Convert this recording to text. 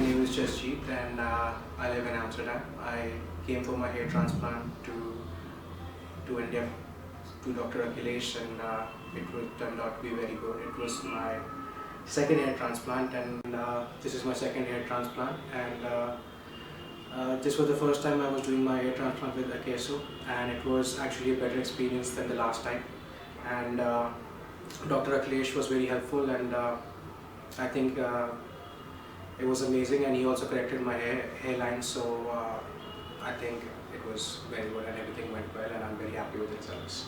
name is Jasjeet and I live in Amsterdam. I came for my hair transplant to India to Dr. Akhilesh, and turned out to be very good. It was my second hair transplant, and this is my second hair transplant. And this was the first time I was doing my hair transplant with Akeso, and it was actually a better experience than the last time. And Dr. Akhilesh was very helpful, and I think it was amazing, and he also corrected my hairline, so I think it was very good and everything went well, and I'm very happy with the results.